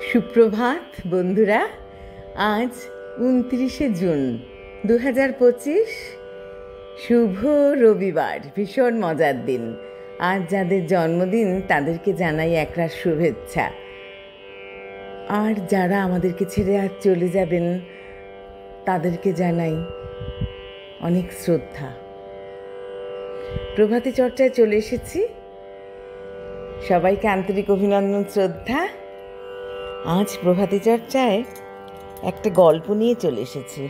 সুপ্রভাত বন্ধুরা। আজ 29শে জুন 2025, শুভ রবিবার, ভীষণ মজার দিন। আজ যাদের জন্মদিন তাদেরকে জানাই একরাশ শুভেচ্ছা, আর যারা আমাদেরকে ছেড়ে আজ চলে যাবেন তাদেরকে জানাই অনেক শ্রদ্ধা। প্রভাতী চর্চায় চলে এসেছি, সবাইকে আন্তরিক অভিনন্দন, শ্রদ্ধা। আজ প্রভাতী চর্চায় একটা গল্প নিয়ে চলে এসেছি।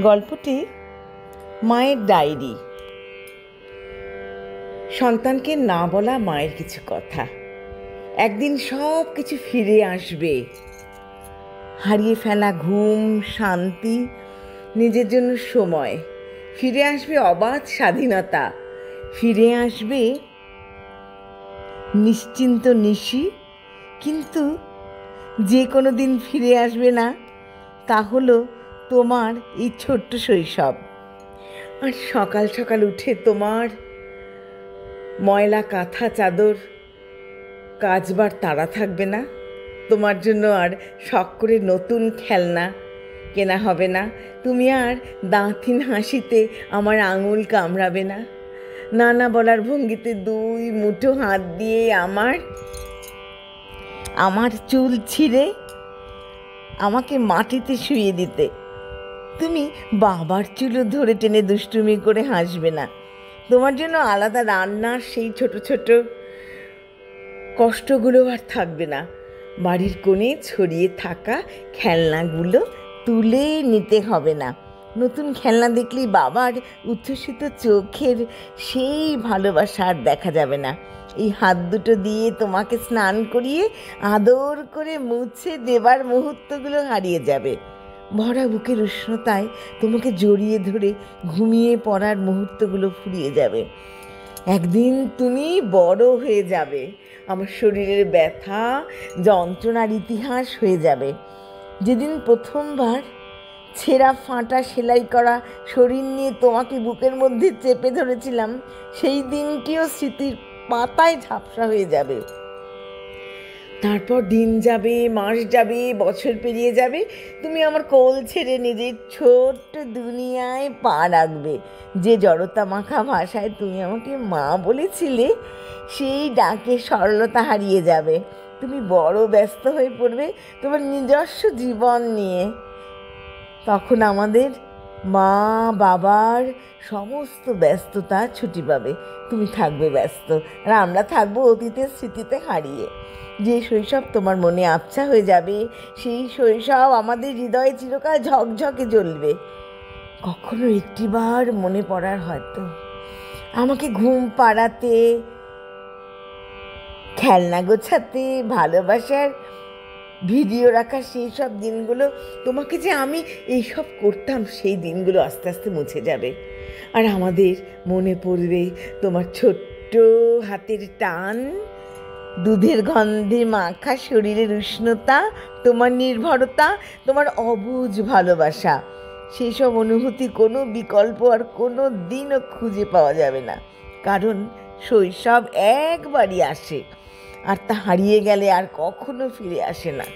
গল্পটি মায়ের ডায়েরি। সন্তানকে না বলা মায়ের কিছু কথা। একদিন সব কিছু ফিরে আসবে, হারিয়ে ফেলা ঘুম, শান্তি, নিজের জন্য সময়। ফিরে আসবে অবাধ স্বাধীনতা, ফিরে আসবে নিশ্চিন্ত নিশি। কিন্তু যে কোনো দিন ফিরে আসবে না, তা হলো তোমার এই ছোট্ট শৈশব। আর সকাল সকাল উঠে তোমার ময়লা কাঁথা চাদর কাচবার তাড়া থাকবে না, তোমার জন্য আর শখ করে নতুন খেলনা কেনা হবে না, তুমি আর দাঁতহীন হাসিতে আমার আঙুল কামড়াবে না, না বলার ভঙ্গিতে দুই মুঠো হাত দিয়ে আমার চুল ছিঁড়ে আমাকে মাটিতে শুইয়ে দিতে। তুমি বাবার চুলও ধরে টেনে দুষ্টুমি করে হাসবে না। তোমার জন্য আলাদা রান্নার সেই ছোট ছোট কষ্টগুলো আর থাকবে না। বাড়ির কোণে ছড়িয়ে থাকা খেলনাগুলো তুলে নিতে হবে না। নতুন খেলনা দেখলেই বাবার উচ্ছ্বসিত চোখের সেই ভালোবাসা আর দেখা যাবে না। এই হাত দুটো দিয়ে তোমাকে স্নান করিয়ে আদর করে মুছে দেবার মুহূর্তগুলো হারিয়ে যাবে। ভরা বুকের উষ্ণতায় তোমাকে জড়িয়ে ধরে ঘুমিয়ে পড়ার মুহূর্তগুলো ফুরিয়ে যাবে। একদিন তুমি বড় হয়ে যাবে, আমার শরীরের ব্যথা যন্ত্রণার ইতিহাস হয়ে যাবে। যেদিন প্রথমবার ছেঁড়া ফাটা সেলাই করা শরীর নিয়ে তোমাকে বুকের মধ্যে চেপে ধরেছিলাম, সেই দিনটিও স্মৃতির পাতায় ঝাপসা হয়ে যাবে। তারপর দিন যাবে, মাস যাবে, বছর পেরিয়ে যাবে, তুমি আমার কোল ছেড়ে নিজের ছোট্ট দুনিয়ায় পা রাখবে। যে জড়তা মাখা ভাষায় তুমি আমাকে মা বলেছিলে, সেই ডাকে সরলতা হারিয়ে যাবে। তুমি বড় ব্যস্ত হয়ে পড়বে তোমার নিজস্ব জীবন নিয়ে। তখন আমাদের মা বাবার সমস্ত ব্যস্ততা ছুটি পাবে। তুমি থাকবে ব্যস্ত, আর আমরা থাকবো অতীতের স্মৃতিতে হারিয়ে। যে শৈশব তোমার মনে আবছা হয়ে যাবে, সেই শৈশব আমাদের হৃদয়ে চিরকাল ঝকঝকে জ্বলবে। কখনো একটিবার মনে পড়ার হয়তো আমাকে ঘুম পাড়াতে, খেলনা গোছাতে, ভালোবাসার ভিডিও রাখা সেই সব দিনগুলো, তোমাকে যে আমি এইসব করতাম, সেই দিনগুলো আস্তে আস্তে মুছে যাবে। আর আমাদের মনে পড়বে তোমার ছোট্ট হাতের টান, দুধের গন্ধে মাখা শরীরের উষ্ণতা, তোমার নির্ভরতা, তোমার অবুঝ ভালোবাসা। সেই সব অনুভূতি কোনো বিকল্প আর কোনো দিনও খুঁজে পাওয়া যাবে না, কারণ শৈশব একবারই আসে, আর তা হারিয়ে গেলে আর কখনো ফিরে আসে না।